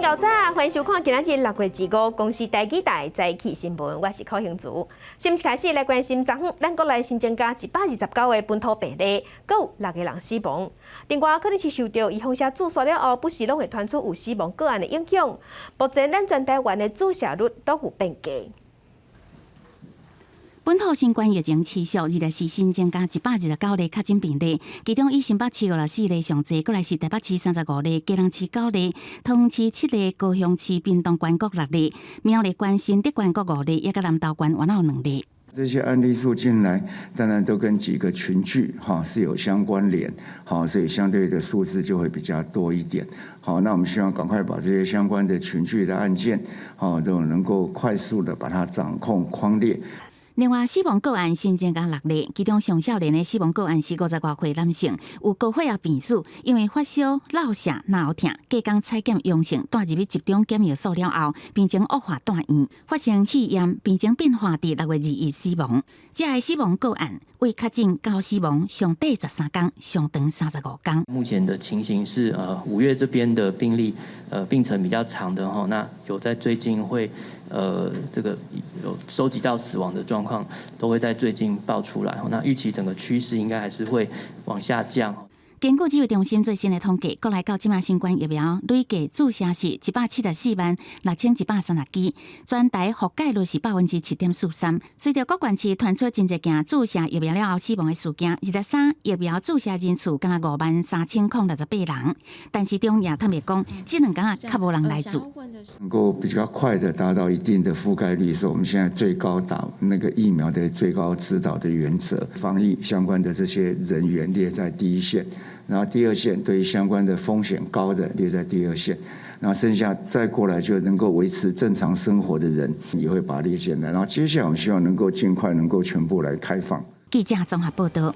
早早，欢迎收看今仔日6月25公司台记台早起新闻，我是柯兴竹。新闻开始来关心昨昏咱国内新增加129个本土病例，阁有6个人死亡。另外，可能是受到预防射注射了后，不时拢会传出有死亡个案的影响。目前咱全台湾的注射率都有变低。本土新冠疫情持续，日是新增加129例确诊病例，其中以新北市54例上侪，过来是台北市35例，基隆市9例，桃园市7例，高雄市屏东县各6例，苗栗县新德县各5例，也甲南投县原有2例。这些案例数进来，当然都跟几个群聚是有相关联，所以相对的数字就会比较多一点。好，那我们希望赶快把这些相关的群聚的案件，都能够快速的把它掌控匡列。另外，死亡个案新增加6例，其中上少年的死亡个案是50多岁男性，有高血压病史，因为发烧、落瀉、脑痛，隔天采检阳性，带入去集中检疫所了后，病情恶化带院，发生肺炎，病情变化伫6月2日死亡。这个死亡个案为确诊到死亡上短13天，上长35天。目前的情形是，5月这边的病例，病程比较长的哈，那有在最近会。这个有收集到死亡的状况，都会在最近爆出来。那预期整个趋势应该还是会往下降。根据指挥中心最新的统计，国内到即马新冠疫苗累计注射是174万6130支，全台覆盖率是7.43%。随着各县市传出真侪件注射疫苗了后死亡的事件，日3疫苗注射人次敢若53068人，但是中也特别讲，这2天较无人来注。能够比较快的达到一定的覆盖率，是我们现在最高打那个疫苗的最高指导的原则。防疫相关的这些人员列在第一线。然后第2线对于相关的风险高的列在第2线，然后剩下再过来就能够维持正常生活的人也会把它列进来。然后接下来我们希望能够尽快能够全部来开放。记者综合报道。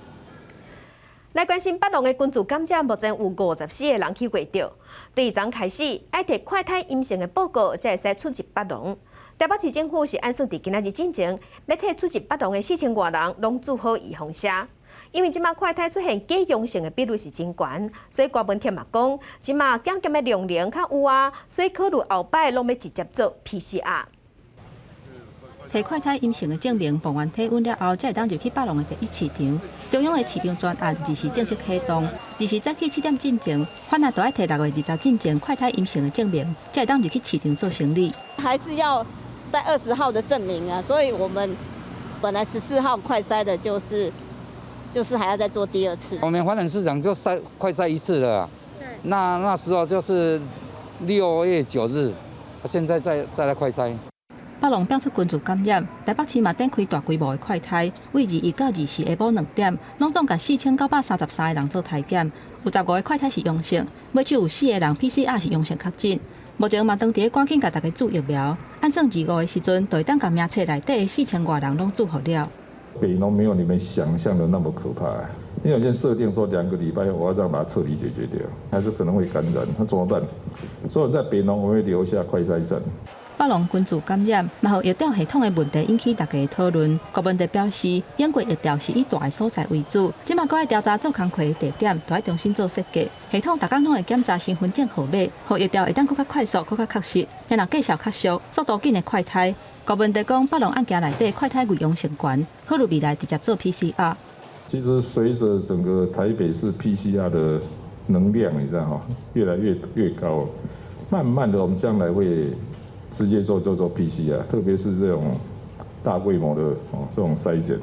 来关心北农的群聚感染，目前有54个人去过着。对昨开始，爱摕快筛阴性的报告才会使出入北农。台北市政府是按算伫今仔日进前，要替出入北农的4000多人拢做好预防针。因为即马快筛出现假阳性的比率是真悬，所以郭文天嘛讲，即马检验的量能较有啊，所以考虑后摆拢要直接做 PCR。摕快筛阴性的证明，报完体温了后，才会当入去北农的第一市场。中央的市场专案日时正式启动，日时早起7点进前，反正都要摕6月20进前快筛阴性的证明，才会当入去市场做生意。还是要在20号的证明啊，所以我们本来14号快筛的就是还要再做第2次。我们环南市场就快筛1次了，那时候就是6月9日，现在再来快筛。北农标出群聚感染，台北市嘛展开大规模的快筛，为21到24下晡2点，拢总共4933个人做体检，有15个快筛是阳性，尾只有4个人 PCR 是阳性确诊。目前嘛当伫赶紧甲大家注疫苗，按算25个时阵，就会当甲名册内底4000多人拢注好了。北农没有你们想象的那么可怕，因为有些设定说2个礼拜我要这样把它彻底解决掉，还是可能会感染，那怎么办？所以在北农我会留下快筛站。北农群聚感染，嘛予疫调系统的问题引起大家的讨论。郭文德表示，演过疫调是以大的所在为主，即马搁要调查做工课的地点，都要重新做设计。系统大家拢会检查身份证号码，予疫调会当更较快速、更较确实，也若计效较俗、速度紧的快筛。郭文德讲，北农案件内底快筛率阳性悬，考虑未来直接做 PCR。其实随着整个台北市 PCR 的能量，你知道哈，越来越高，慢慢的我们将来会直接做 PCR， 特别是这种大规模的这种筛检。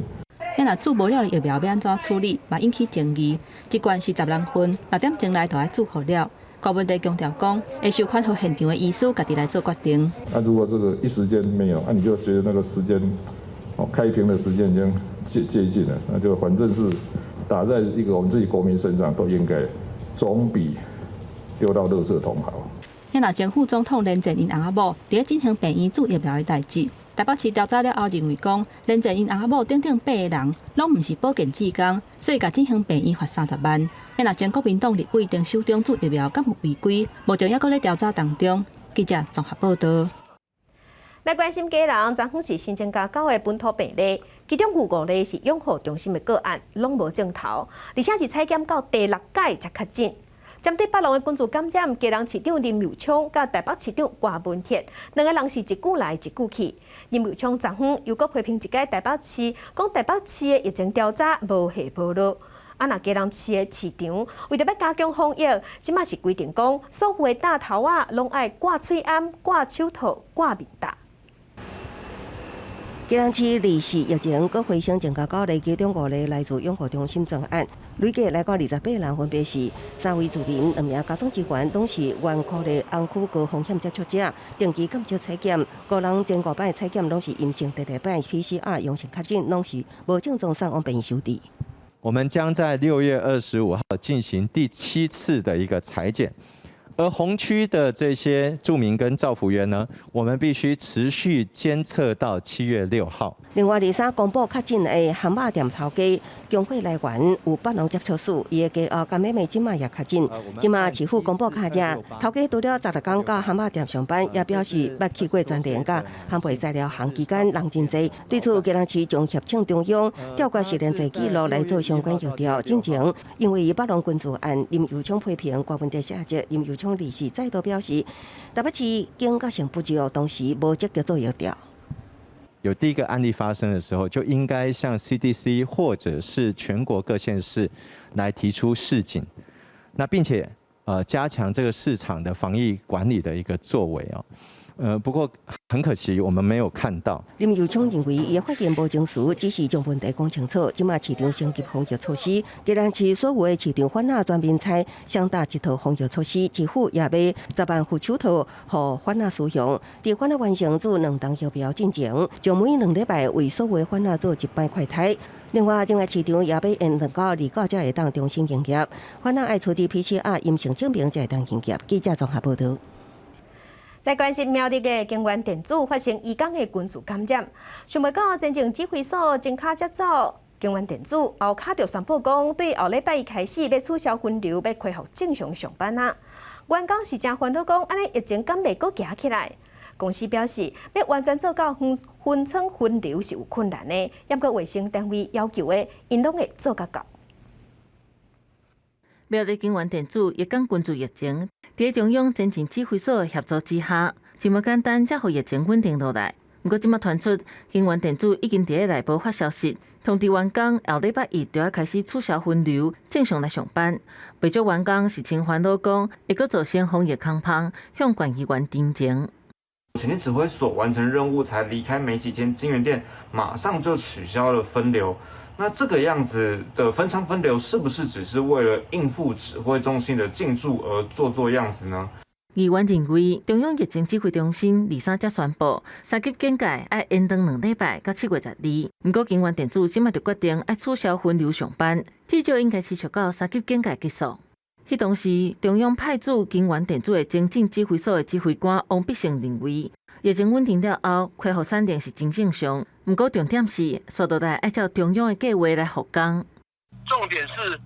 若注无了疫苗要安怎处理，嘛引起争议。一罐是10人份，6点钟内就要注好了。郭文德强调讲，会授权予现场的医师家己来做决定。如果这个一时间没有，你就觉得那个时间开瓶的时间已经接近了，那就反正是打在一个我们自己国民身上，都应该总比丢到垃圾桶好。若前副总统连战因翁仔某伫进行病院注疫苗的代志，台北市调查了后认为讲，连战因翁仔某8个人拢毋是保健志工，所以甲进行病院罚30万。若前国民党立委丁守中注疫苗敢有违规，目前还搁咧调查当中。记者综合报道。来关心家人，昨昏是新增加9个本土病例，其中有5例是养护中心的个案，拢无症头，而且是采检到第6届才确诊。针对北龙的军事感染，基隆市长林佑昌甲台北市长郭文铁两个人是一句来一句去。林佑昌昨昏又搁批评一届台北市，讲台北市的疫情调查无下无落。若基隆市的市长为着要加强防疫，即马是规定讲，所有的大头仔拢爱挂喙罨、挂手套、挂面罩。基隆市离世疫情，搁回升增加到累计中5例来自永和中心专案，累计来到28人，分别是3位住民、2名家中职员，拢是原科的红区高风险接触者，定期监测采检，5人前5摆采检拢是阴性，第2摆 PCR 阳性确诊，拢是无症状送往病院收治。我们将在6月25号进行第7次的一个采检。而红区的这些住民跟照服员呢，我们必须持续监测到7月6号。另外，23公布确诊的汉堡店头家，供货来源有北农接触史，伊的家后干妹妹今麦也确诊。今麦市府公布确认，头家除了16天到汉堡店上班，也表示捌去过全联甲烘焙材料行期间人真济。对此，基隆市将协请中央调阅实验者记录来做相关协调。进前，因为北农军事案，林佑昌批评郭文哲写节，林佑昌离世再度表示，台北市警觉性不足，当时无积极做协调。有第一个案例发生的时候，就应该向 CDC 或者是全国各县市来提出示警，那并且加强这个市场的防疫管理的一个作为哦。不过很可惜，我们没有看到。林佑昌认为，伊的发言无情绪，只是将问题讲清楚。今麦市场升级防疫措施，基隆市所有的市场贩仔全面采相搭一套防疫措施，市府也要10万副手套予贩仔使用。伫贩仔完成做2档摇标进前，将每2礼拜为所有的贩仔做1摆快筛。另外，另外市场也要延长到2个才会当重新营业。贩仔爱出示 PCR 阴性证明才会当营业。记者综合报道。来关心苗栗的金源电子发生移工的军事感染，想袂到前情指挥所真卡接走金源电子，后卡就宣布讲，对后礼拜一开始要取消分流，要恢复正常上班啊。员工是真烦恼，讲安尼疫情敢袂阁行起来？公司表示，要完全做到分层分流是有困难的，也搁卫生单位要求的，因拢会做甲到。苗栗金源电子也讲军事疫情，伫中央前情指挥所协助之下，这么简单才互疫情稳定落来。不过，即马传出金源电子已经伫内部发消息，通知员工后礼拜一就要开始取消分流，正常来上班。不少员工是真烦恼，讲会阁造成防疫空棚，向管理员申请。前进指挥所完成任务才离开没几天，金源店马上就取消了分流。那这个样子的分仓分流，是不是只是为了应付指挥中心的进驻而做样子呢？议员认为，中央疫情指挥中心23才宣布3级警戒要延长2礼拜，到7月12。不过，金源电子今麦就决定要取消分流上班，至少应该持续到3级警戒结束。迄当时，中央派驻金源电子的前进指挥所的指挥官王必胜认为，疫情稳定了后，恢复产能是真正常。不过重点是，说到来要照中央的计划来复工。重点是，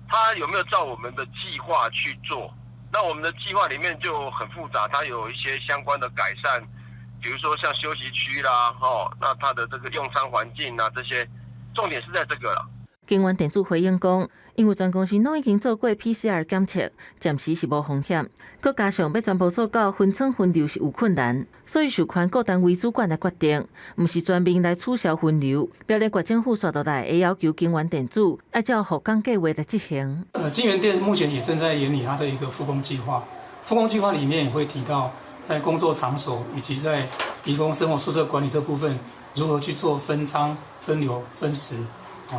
他有没有照我们的计划去做？那我们的计划里面就很复杂，它有一些相关的改善，比如说像休息区啦，那它的这个用餐环境啊，这些重点是在这个了。金源电子回应讲，因为全公司拢已经做过 PCR 检测，暂时是无风险。佮加上要全部做到分层分流是有困难，所以授权各单位主管来决定，毋是全面来取消分流。表列国政府刷倒来，会要求金源电子按照复工计划来执行。金源店目前也正在研拟它的一个复工计划，复工计划里面也会提到，在工作场所以及在移工生活宿舍管理这部分，如何去做分仓、分流、分时。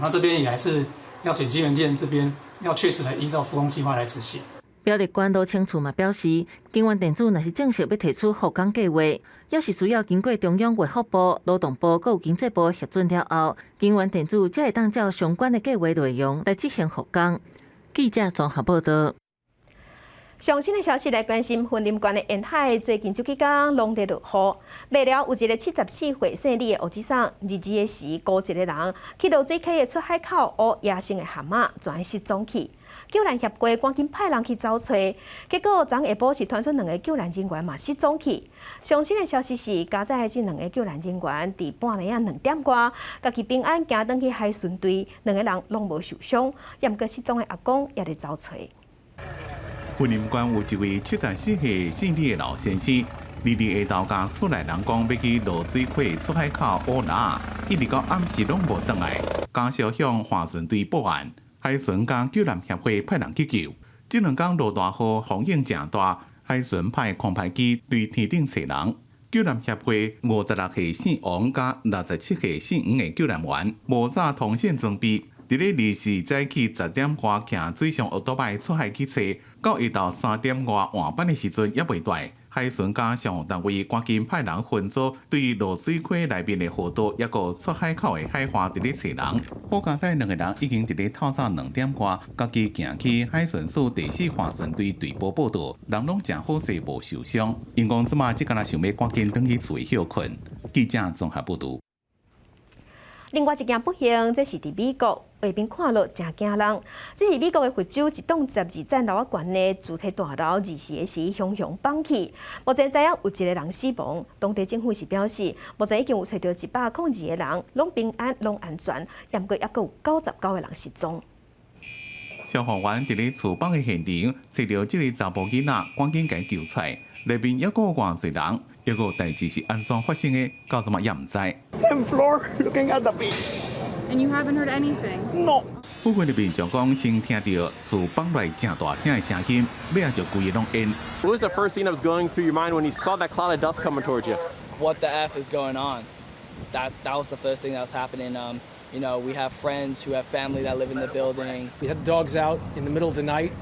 那这边也还是要请金源店这边要确实来依照复工计划来执行。表列官都清楚嘛表示，金源电子若是正式要提出复工计划，也是需要经过中央卫福部、劳动部佮有经济部核准了后，金源电子才会当照相关的计划内容来执行复工。记者综合报道。上新的消息来关心，云林县的沿海最近这几天拢在落雨。未了有一个74岁姓李的乌子桑，日的时孤一个人去到水溪的出海口学野生的蛤蟆，全失踪去。救援协会赶紧派人去找找，结果昨下晡是传出2个救援人员嘛失踪去。上新的消息是，加在这2个救援人员伫半暝2点多，家己平安行转去海巡队，2个人拢无受伤，也毋过失踪的阿公也在找找。婚姻馆有一位74岁姓李的老先生，2日下昼甲厝内人讲要去罗水溪出海口乌拉，一直到暗时拢无回来，家属向划船队报案，海巡甲救难协会派人去救。这2天落大雨，风影正大，海巡派空拍机对天顶找人。救难协会56岁姓王甲67岁姓吴的救难员，无早通讯装备，伫咧24早起10点外骑水上奥多摆出海去找，到下昼3点外换班的时阵也未来。海巡甲消防单位赶紧派人分组，对罗水溪内面的河道，抑个出海口的海花伫咧找人。好佳在2个人已经伫咧透早2点外，家己行去海巡署第4划船队队部报道，人拢真好势，无受伤。因讲即马只敢若想要赶紧转去厝休困。记者综合报道。另外一件不幸，这是伫美国，画面看落真惊人。这是美国的佛州一栋12层楼高的主体大楼，24时熊熊放起。目前知影有1个人死亡，当地政府是表示，目前已经有找到102个人，拢平安、拢安全，不过还佫有99个人失踪。消防员伫咧厝房的现场找到这个查甫囡仔，赶紧甲救出来。内面还佫有偌侪人，还佫有代志是安怎发生的，到即马也毋知。10th floor, looking at the beach. And you haven't heard anything? No. 附近的民众讲，先听到厝房内正大声的声音，尾仔就规个拢淹。What was the first thing that was going through your mind when you saw that cloud of dust coming towards you? What the F is going on? That was the first thing that was happening. You know, we have friends who have family that live in the building. We had dogs out in the middle of the night,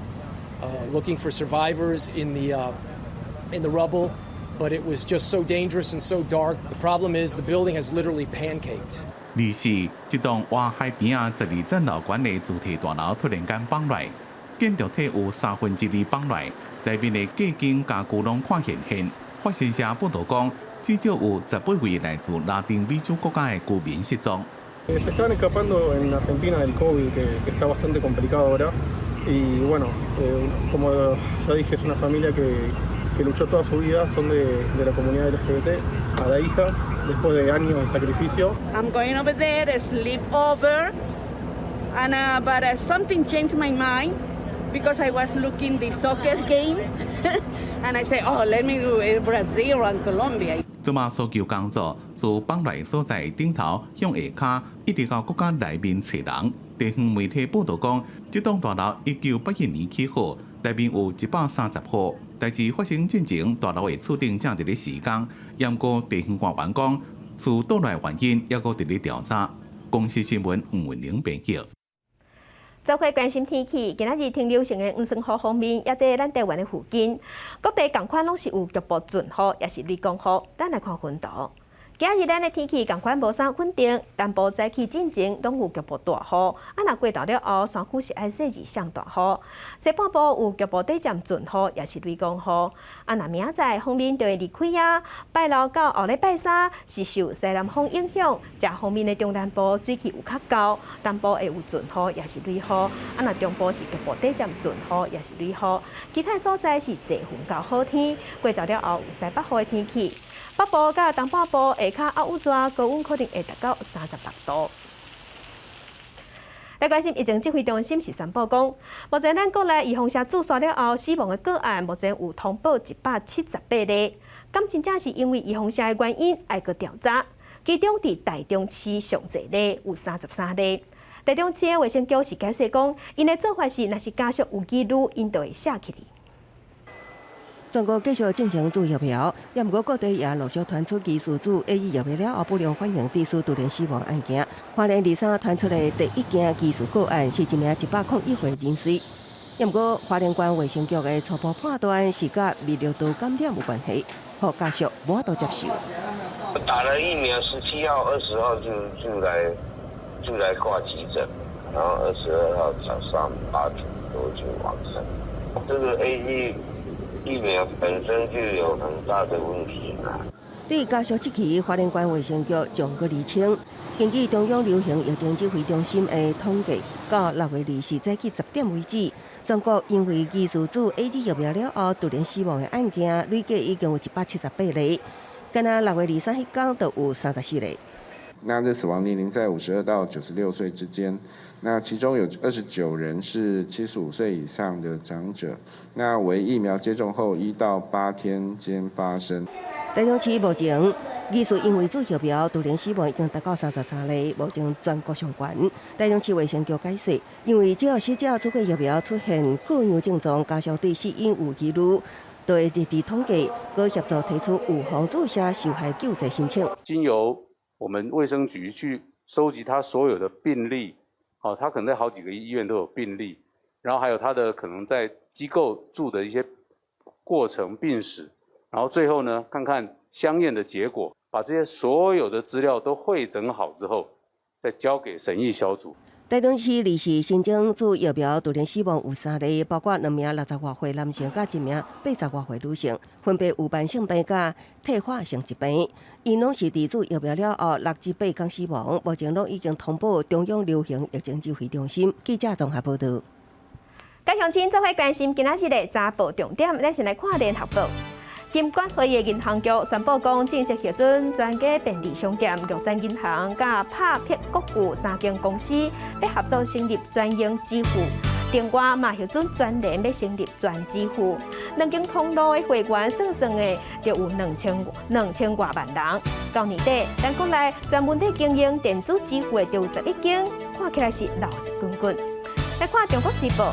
looking for survivors in the rubble, but it was just so dangerous and so dark. The problem is the building has literally pancaked. 24，这栋挖海边啊12层楼高的主体大楼突然间崩落，建筑体有2/3崩落，内面的计件家具拢看现现。发生社报道讲，至少有18位来自拉丁美洲国家的居民失踪。Se están escapando en Argentina del COVID, que está bastante complicado ahora. Y bueno, como ya dije, es una familia que luchó toda su vida, son de la comunidad LGBT. A la hija, después de años de sacrificio. I'm going over there to sleep over, and but something changed my mind because I was looking the soccer game, and I said, oh, let me do Brazil and Colombia. 即马搜救工作自崩落所在顶头向下骹，一直到国家内面找人。地方媒体报道讲，这栋大楼1981年起好，内面有130户。代志发生进前，大楼的厝顶正伫咧施工，不过地方官员讲，厝倒来原因还佫伫咧调查。公司新闻吴文玲编辑。走开关心天气，今仔日挺流行的黄酸雨方面，也伫咱台湾的附近，各地同款拢是有局部阵雨，也是雷公雨。咱来看云图。今日咱的天气同款无啥稳定，南部早起进前拢有局部大雨，若过到了后，山区是爱细至上大雨。西半部有局部短暂阵雨，也是雷公雨。若明仔方面就会离开啊，拜六到后礼拜三是受西南风影响，这方面的中南部水气有较高，南部会有阵雨，也是雷雨。若中部是局部短暂阵雨，也是雷雨。其他所在是侪云到好天，过到了后有西北风的天气。北部甲东半部下骹暗有热，高温可能会达到36度。来关心疫情指挥中心是宣布讲，目前咱国内预防射注射了后死亡的个案，目前有通报178例。敢真正是因为预防射的原因，爱搁调查。其中伫台中市上侪例，有33例。台中市的卫生局是解释讲，因的做法是，若是家属有记录，因就会写起来。全国继续进行注疫苗，也不过各地也陆续传出技术组 A 疫苗了后不良反应致使突然死亡案件。花莲23传出的第一件技术个案是一名101岁人士，也不过花莲县卫生局的初步判断是甲泌尿道感染有关系，互家属无法度接受。打了疫苗，17号、20号就来挂急诊，然后22号早上8点多就往生。这个 A 疫苗本身就有很大的问题啦。对家属这期，花莲县卫生局将个厘清，根据中央流行疫情指挥中心的统计，到6月24早起10点为止，全国因为技术组 A 疫苗了后突然死亡的案件，累计已经有178例。敢若6月23迄天就有34例。那这死亡年龄在52到96岁之间。那其中有29人是75岁以上的长者，那为疫苗接种后1到8天间发生。台中市目前疑似因为做疫苗突然死亡已经达到33例，目前全国上悬。台中市卫生局解释，因为只要死者做过疫苗出现各样症状，加上对死因有疑虑，就会立即统计，搁协助提出预防注射受害救济申请。经由我们卫生局去收集他所有的病例。他可能在好几个医院都有病例，然后还有他的可能在机构住的一些过程病史，然后最后呢，看看相验的结果，把这些所有的资料都汇整好之后，再交给审议小组。台中市历时新增做疫苗突然死亡有3例，包括2名60多岁男性甲1名80多岁女性，分别有慢性病甲退化性疾病。因拢是伫做疫苗了后6至8天死亡，目前拢已经通报中央流行疫情指挥中心。记者综合报道。甲乡亲做伙关心今仔日的早报重点，咱先来看联合报。金管会的银行局宣布讲，正式核准全家便利商店、玉山银行、甲拍撇国巨3间公司要合作成立专营支付。另外嘛核准全联要成立全支付。2间通路的会员算的就有2000多万人。到年底，咱国内专门在经营电子支付的就有11间，看起来是闹热滚滚。来看《中国时报》。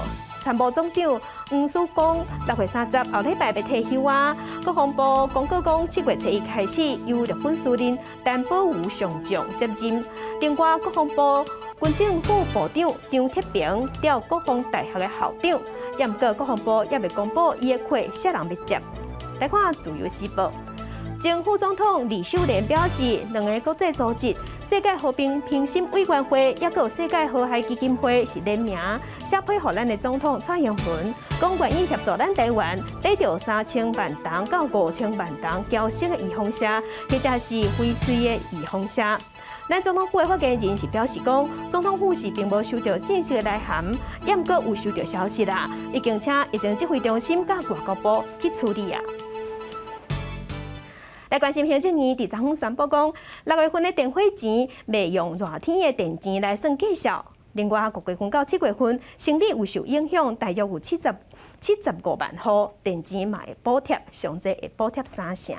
参谋总长黄曙光6月30后礼拜要退休啊！国防部公告讲，7月1开始由日本司令陈宝武上将接任。另外，国防部军政府部长张铁平调国防大学的校长，也毋过国防部也未公布伊的课啥人要接。来看《自由时报》，前副总统李秀莲表示，2个国际组织。世界和平评审委员会也有世界和谐基金会是联名写批予咱的总统蔡英文，讲愿意协助咱台湾买到3000万吨到5000万吨交生的预防车，或者是废水的预防车。咱总统府的发言人是表示讲，总统府是并无收到正式的来函，也毋过有收到消息啦，已经请疫情指挥中心甲外交部去处理啊。来关心行政院伫昨昏宣布讲，6月份的电费钱未用热天的电钱来算计算。另外，5月份到7月份，生理有受影响，大约有75万户，电钱嘛会补贴，上济会补贴3成。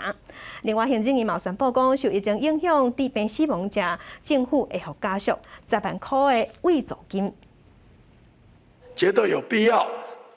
另外，行政院嘛宣布讲，受疫情影响，致病死亡者，政府会予家属10万块的慰助金。觉得有必要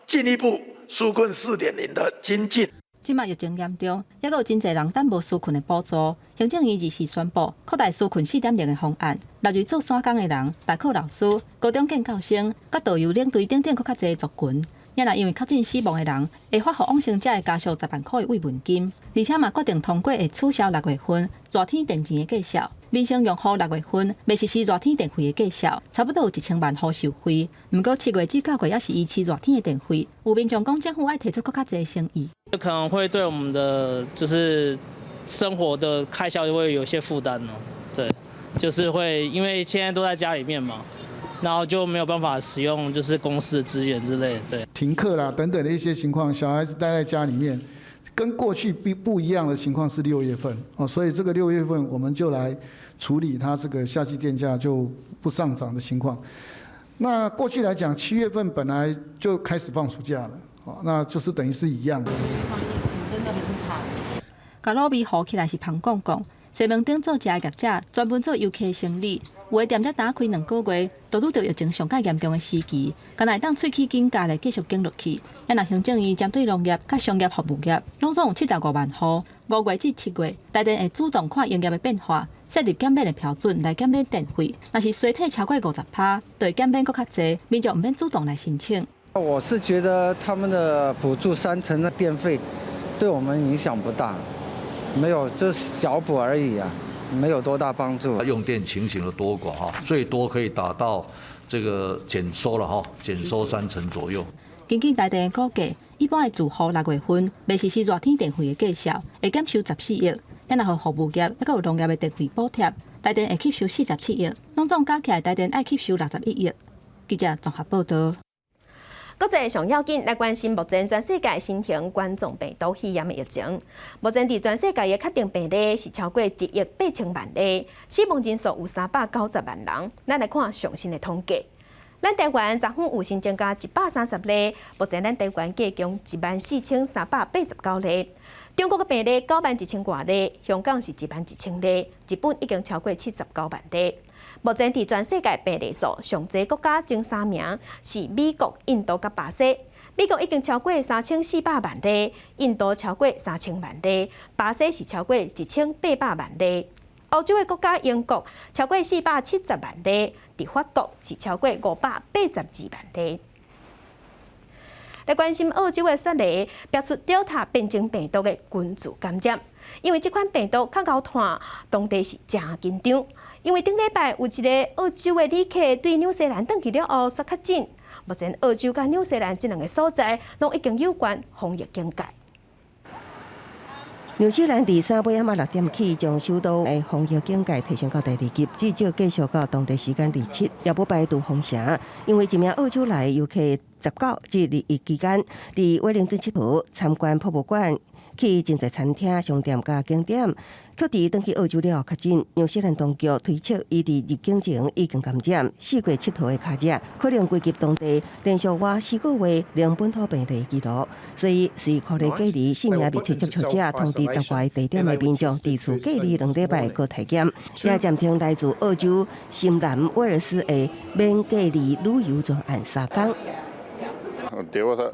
进一步纾困4.0的精进。即卖疫情严重，也有真侪人等无纾困的补助。行政院24宣布扩大纾困4.0的方案，例如做散工的人、大考老师、高中建教生、甲导游领队等等，佫较侪族群。也若因为确诊死亡的人，会发予往生者的家属10万块的慰问金，而且嘛决定通过会取消6月份热天电钱的计算。民生用户6月份未实施热天电费的计算，差不多有1000万户受惠。不过7月至9月也是维持热天的电费。有民众讲，政府爱提出更较侪诚意，可能会对我们的就是生活的开销会有些负担哦。对，就是会因为现在都在家里面嘛，然后就没有办法使用就是公司的资源之类的。对，停课啦等等的一些情况，小孩子待在家里面。跟过去不一样的情况是6月份哦，所以这个6月份我们就来处理它这个夏季电价就不上涨的情况。那过去来讲，7月份本来就开始放暑假了，哦，那就是等于是一样的。真的很惨。甲卤味糊起来是香港讲，西门町做食的业者专门做游客生理。有的店才打开2个月，就遇到疫情上较严重的时期，敢若会当喙齿紧夹的继续经落去。也若行政院针对农业甲商业服务业，拢总有75万户。5月至7月，台电会主动看营业的变化，设立减免的标准来减免电费。若是衰退超过50%，就会减免佫较侪，民众唔免主动来申请。我是觉得他们的补助3成的电费，对我们影响不大，没有，就是小补而已啊。没有多大帮助。用电情形的多寡哈，最多可以达到这个减收了哈，减收3成左右。根据台电的估计，一般的住户6月份未实施热天电费的计算，会减收14亿。也若互服务业也有农业的电费补贴，台电会吸收47亿，拢总加起来台电爱吸收61亿。记者综合报道。国际上要紧来关心目前全世界新型冠状病毒肺炎的疫情。目前伫全世界的确定病例是超过1.8万例，死亡人数有390万人。咱来看上新的统计。咱台湾昨昏有新增加130例，目前咱台湾计共14389例。中国的病例91000多例，香港是11000例，日本已经超过79万例。目前伫全世界病例数上济国家前3名是美国、印度甲巴西。美国已经超过3400万例，印度超过3000万例，巴西是超过1800万例。欧洲的国家英国超过470万例，伫法国是超过582万例。来关心澳洲的雪梨标出 Delta 变种病毒的群组感染，因为这款病毒较高传，当地是真紧张。因为顶礼拜有一个澳洲的旅客对纽西兰登去了后刷确诊，目前澳洲甲纽西兰这两个所在拢已经有关防疫警戒。纽西兰伫3尾暗6点起，将首都的防疫警戒提升到第2级，至少继续到当地时间27，也不排除封城。因为一名澳洲来游客19至21期间，伫威灵顿佚佗参观博物馆。去真侪餐厅、商店甲景点，却伫登去澳洲了后确诊。纽西兰当局推测，伊伫入境前已经感染4月佚佗的卡者，可能归集当地连续活4个月零本土病例记录，所以是可能隔离4名密切接触者，通知10个地点的民众伫厝隔离2礼拜个体检，也暂停来自澳洲、新南威尔斯的免隔离旅游专案3天。I'll deal with it,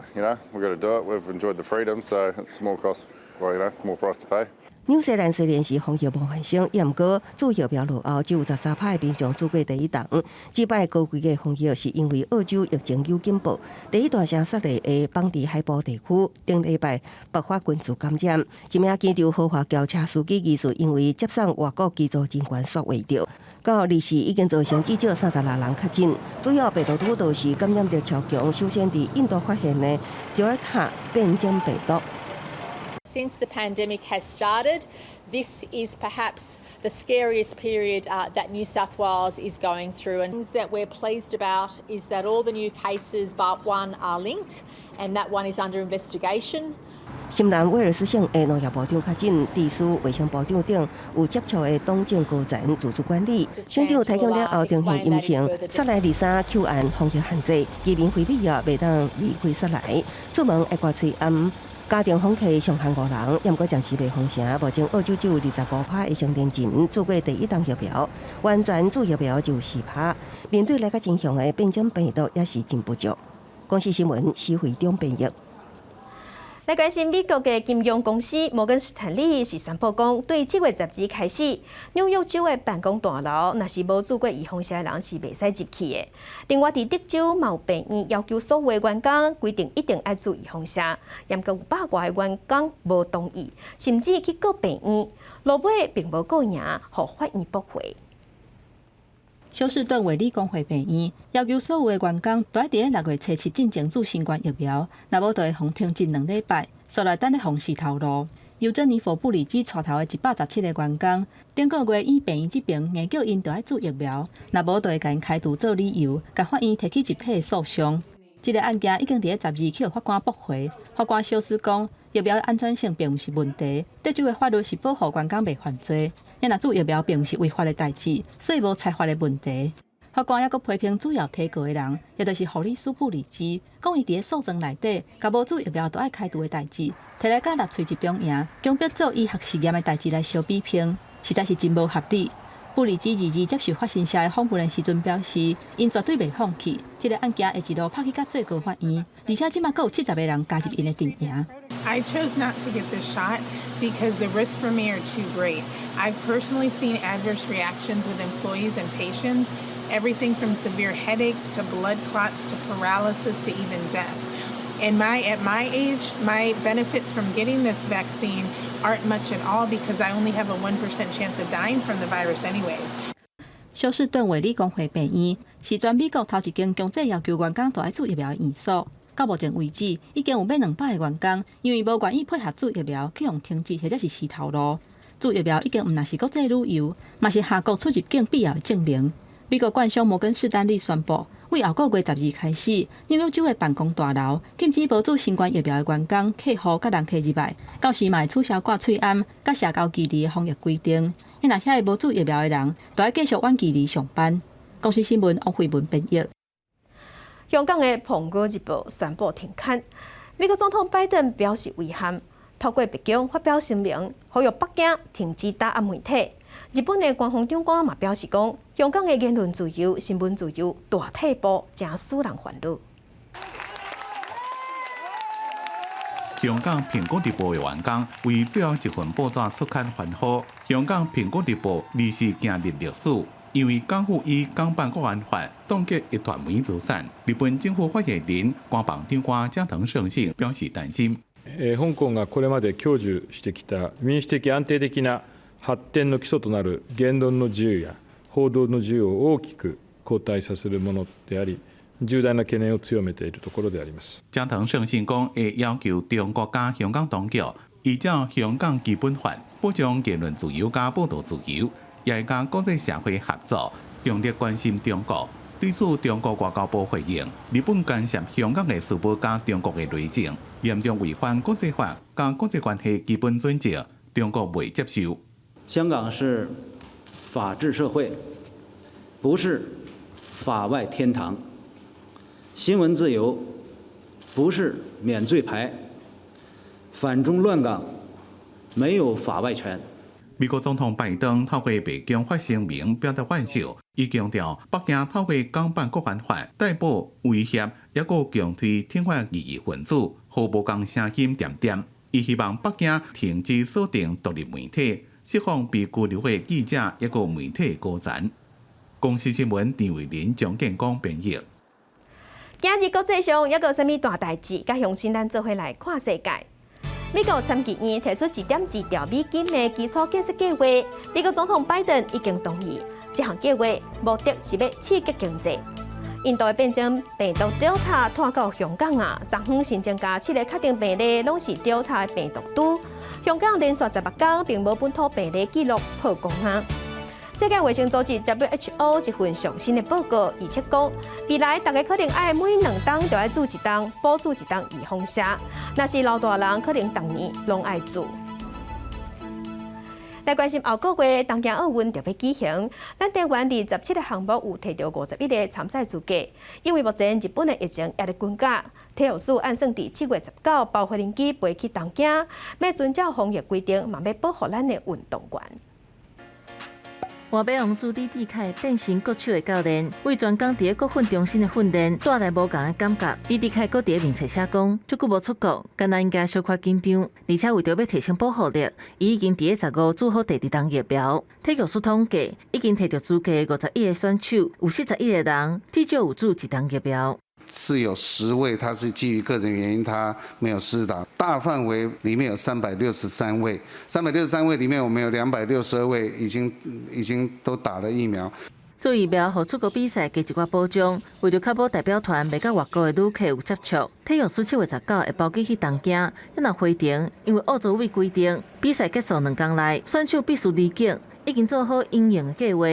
we've got to do it. We've enjoyed the freedom, so it's small cost, small price to pay. 纽西兰虽然是防疫无完成，也毋过自疫苗落后，只有13%的民众做过第1档。这摆高规的防疫是因为澳洲疫情有进步，第一大城雪梨的邦迪海堡地区顶礼拜爆发群组感染，一名机场豪华轿车司机技术因为接送外国机组人员所为着。到2时已经造成至少36人确诊，主要病毒株都是感染力超强，首先伫印度发现的德尔塔变种病毒。Since the pandemic has started, this is perhaps the scariest period that New South Wales is going through. And things that we're pleased about is that all the new cases but one are linked, and that one is under investigation. 新南威尔斯省的农业部长确诊，地区卫生部长等有接触的党政高层自主管理。省长提供了后呈现阴性，雪梨23口岸防疫限制，居民非必要袂当离开雪梨，出门会挂喙暗。家庭访客上限5人，也毋过暂时未封城。目前澳洲只有25%的成年人做过第1档疫苗，完全做疫苗就4%。面对来个真强的变种病毒，也是真不足。广西新闻施惠中编译。来关心美国的金融公司摩根士丹利是宣布讲，对7月10日开始，纽约州的办公大楼若是无做过预防针的人是袂使入去的。另外，伫德州嘛有病院要求所有的员工规定一定要做预防针，也个有100多个员工无同意，甚至去告病院，落尾并无告赢，互法院驳回。休斯顿卫理公会病院要求所有的员工都要伫6月7进前做新冠疫苗，若无就会互停职2礼拜，煞来等咧红石头路。由珍妮佛布里兹带头的117个员工，顶个月以病院这边硬叫因就要做疫苗，若无就会甲因开除做理由，甲法院提起集体的诉讼。这个案件已经伫12日去法官驳回，法官休斯讲，疫苗的安全性并毋是问题，德州的法律是保护员工袂犯罪，也若做疫苗并毋是违法的代志，所以无裁罚的问题。法官也阁批评主要提告的人，也就是护理师布里兹，讲伊伫诉状内底，甲无做疫苗都爱开除的代志，摕来甲纳粹集中营强迫做医学实验的代志来相比拼，实在是真无合理。布里兹2日接受法新社的访问的时阵表示，因绝对袂放弃，这个案件会一路拍去到最高法院，而且即马阁有70个人加入因的阵营。I chose not to get this shot because the risks for me are too great. I've personally seen adverse reactions with employees and patients, everything from severe headaches to blood clots to paralysis to even death. And at my age, my benefits from getting this vaccine aren't much at all because I only have a 1% chance of dying from the virus anyways. 休斯顿卫理公会病院是全美国头一间强制要求员工都要做疫苗的院所。到目前为止，已经有200个员工因为无愿意配合做疫苗，去互停职或者是死头路。做疫苗已经毋若是国际旅游，嘛是下国出入境必要的证明。美国冠商摩根士丹利宣布，为后个月12开始，纽约州的办公大楼禁止无做新冠疫苗的员工、客户甲人客入来，到时嘛会取消挂喙罨、甲社交距离的防疫规定。因若遐个无做疫苗的人，就要继续按距离上班。公司新闻王慧文编译。香港的《苹果日报》宣布停刊。美国总统拜登表示遗憾，透过白宫发表声明，呼吁北京停止打压媒体。日本的官方长官嘛表示讲，香港的言论自由、新闻自由大退步，真使人烦恼。香港《苹果日报》的员工为最后一份报纸出刊欢呼。香港《苹果日报》历史今日历史，因为港府以港版国安法冻结一团媒资产。日本政府发言人官房长官加藤胜信表示担心。香港がこれまで享受してきた民主的安定的な発展の基礎となる言論の自由や報道の自由を大きく後退させるものであり、重大な懸念を強めているところであります。加藤胜信讲会要求中国加香港当局依照香港基本法保障言论自由加报道自由，也会加国际社会合作，强烈关心中国。对此，中国外交部回应：日本干涉香港的事务加中国的内政，严重违反国际法加国际关系基本准则，中国未接受。香港是法治社会，不是法外天堂。新闻自由不是免罪牌，反中乱港没有法外权。美国总统拜登透过白宫发声明表达惋惜，伊强调北京透过港版国安法逮捕、威胁，也个强推挺法异议分子，毫无讲声音点点。伊希望北京停止锁定独立媒体，释放被拘留的记者一个媒体高层。公司新闻陈伟林、蒋建光编译。今日国际上还有啥物大代志？甲乡亲咱做伙来看世界。美国参议院提出1.2兆美金的基础建设计划，美国总统拜登已经同意。这项计划目的是要刺激经济。印度的变种病毒 Delta 传到香港啊，昨昏新增加7个确定病例，拢是 Delta 的病毒株。香港连续18天并无本土病例记录破功啊。世界卫生组织 WHO 一份上新的报告预测讲，未来大家可能爱每2天就要煮1顿，补煮1顿预防虾。若是老大人，可能逐年拢爱煮。来关心后个月东京奥运就要举行，咱台湾27个项目有摕到51个参赛资格。因为目前日本的疫情也在升价，体育署按算伫7月19包飞行机飞去东京，要遵照防疫规定，嘛要保护咱的运动员。换马王朱迪蒂凯变成国手的教练，为专工伫国训中心的训练带来无同的感觉。李蒂凯搁伫面册写讲，足久无出国，敢若应该小可紧张，而且为着要提升保护力，伊已经伫15做好第2档疫苗。体育署统计，已经摕到资格51个选手，有41个人至少有做1档疫苗。是有10位，他是基于个人原因他没有施打。大范围里面有363位，363位里面我们有262位已经都打了疫苗。做疫苗和出国比赛加一寡保障，为着确保代表团袂甲外国的旅客有接触，体育署7月19会包机去东京，一若回程，因为澳洲委规定，比赛结束2天内，选手必须离境，已经做好应用的计划。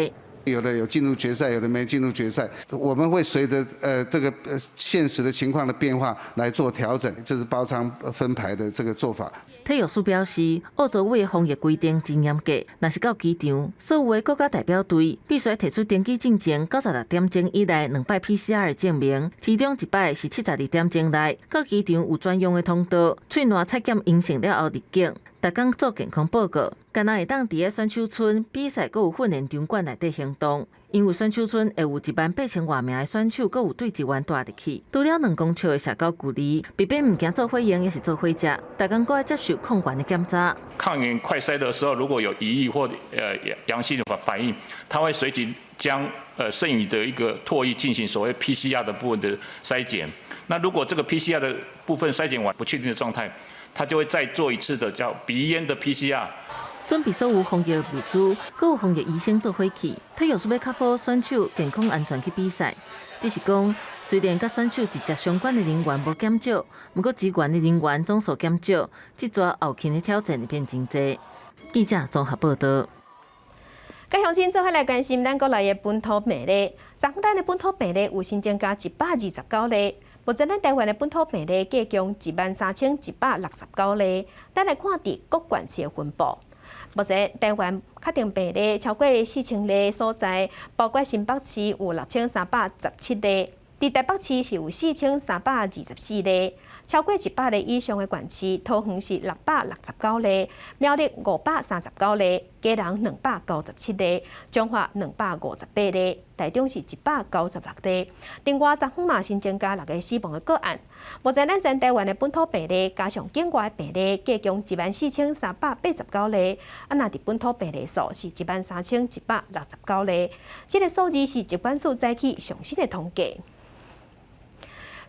有的有进入决赛，有的没进入决赛，我们会随着这个现实的情况的变化来做调整，这是包仓分排的这个做法。体育署表示，澳洲委的防疫规定真严格，若是到机场，所有的国家代表队必须提出登机进前96点钟以内2摆 PCR 的证明，其中1摆是72点钟内。到机场有专用的通道，喙烂采检阴性了后入境。逐工做健康报告，敢若会当伫个选手村比赛，阁有训练场馆内底行动。因为选手村会有18000多名的选手，阁有对职员带入去，除了2公尺的社交距离，避免物件做伙用，也是做伙食。逐工阁要接受抗原的检查。抗原快筛的时候，如果有疑义或阳性的反应，它会随即将剩余的一个唾液进行所谓 PCR 的部分的筛检。那如果这个 PCR 的部分筛检完不确定的状态，他就会再做一次的叫鼻咽的 PCR。准备所有防疫物资，阁有防疫医生做伙去。体育署要确保选手健康安全去比赛。只是讲，虽然甲选手直接相关的人员无减少，不过支援的人员总数减少，这抓后勤的挑战会变真多。记者综合报道。各乡亲做伙来关心咱国内的本土病例。昨天的本土病例有新增加129例。目前咱台湾的本土病例计共13169例。咱来看伫各县市的分布。目前台湾确定病例超过4000例所在，包括新北市有6317例，伫台北市是有4324例。超过100例以上的县市，桃园是669例，苗栗539例，嘉南297例，彰化258例，台中是196例。另外，昨天嘛新增加6个死亡的个案。目前咱全台湾的本土病例加上境外病例，计共14389例。啊，那伫本土病例数是13169例。这个数字是疾管署早起上新的统计。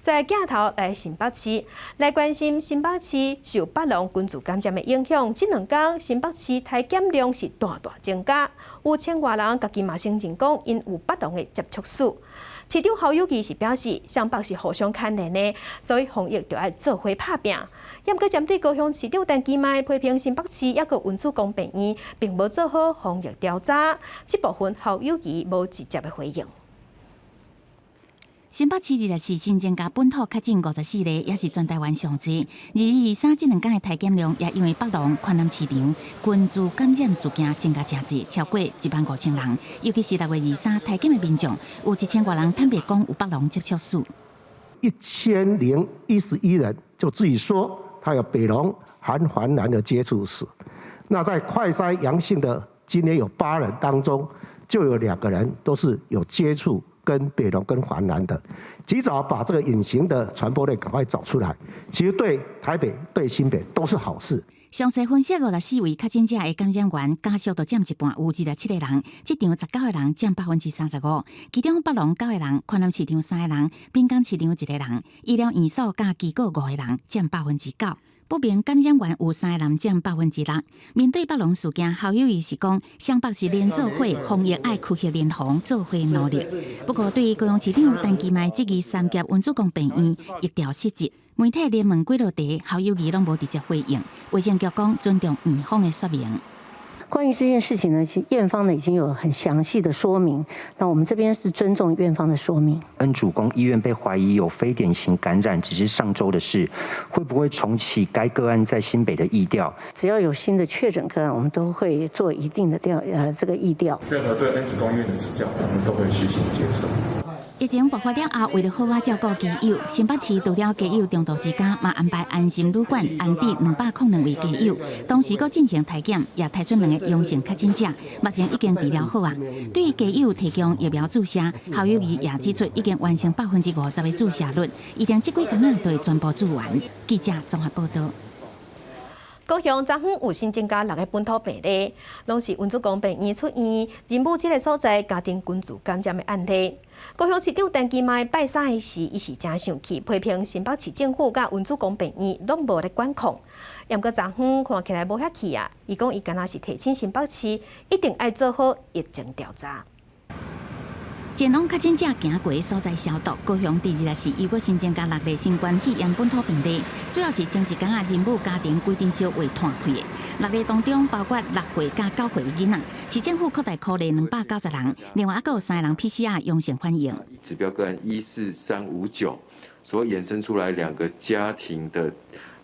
在镜头来新北市，来关心新北市受北龙群聚感染的影响，这2天新北市体检量是大增加，有1000多人家己嘛承认讲因有北龙的接触史。市长侯友宜是表示，双北是互相牵连的，所以防疫就要做伙拍拼。也毋过针对高雄市长陈其迈批评新北市抑个文殊公病院并无做好防疫调查，这部分侯友宜无直接的回应。新北市24新增加本土确诊54例，也是全台湾上济。22、23这2天的体检量也因为北龙、环南市场群聚感染事件增加真济，超过15000人。尤其是6月23体检的民众，有1000多人坦白讲有北龙接触史。1011人就自己说他有北龙和环南的接触史。那在快筛阳性的今年有8人当中，就有2个人都是有接触跟北龙跟环南的，及早把这个隐形的传播链赶快找出来，其实对台北、对新北都是好事。详细分析54位确诊者的感染源，家属都占一半，有27个人，这场19个人占35%，其中北龙9个人，环南市场3个人，滨江市场1个人，医疗院所加机构5个人，占9%。不明感染源有3个人，占6%。面对北龙事件，侯友宜是讲，双北市联做伙防疫爱区域联防，做伙努力。不过，对于高雄市长陈其迈质疑3甲文殊公病院疫调失职，媒体连问几落题，侯友宜拢无直接回应。卫生局讲尊重院方的说明。关于这件事情呢，其实院方呢已经有很详细的说明，那我们这边是尊重院方的说明。恩主公医院被怀疑有非典型感染，只是上周的事，会不会重启该个案在新北的疫调？只要有新的确诊个案，我们都会做一定的这个疫调。任何对恩主公医院的指教，我们都会虚心接受。疫情爆发了后，为了好好照顾家友，新北市除了家友中度之家，嘛安排安心旅馆安置202位家友，同时阁进行体检，也提出2个阳性确诊者，目前已经治疗好啊。对于家友提供疫苗注射，侯友宜也指出已经完成50%的注射率，一定这几天就会全部做完。记者综合报道。高雄昨天有新增加6个本土病例，拢是文殊公病院出院，任务这个所在家庭群聚感染的案例。高雄市长陈其迈拜三时，伊是真生气，批评新北市政府甲文殊公病院拢无咧管控。也毋过昨天看起来无遐气啊，伊讲伊敢若是提醒新北市一定要做好疫情调查。前往确诊者行过的所在消毒。高雄第24又阁新增加6例新冠肺炎本土病例，主要是前一天任务家庭规定小未摊开的。6例当中包括6岁加9岁的囡仔。市政府扩大科例290人，另外还有3个人 PCR 阳性反应。指标个案14359所衍生出来2个家庭的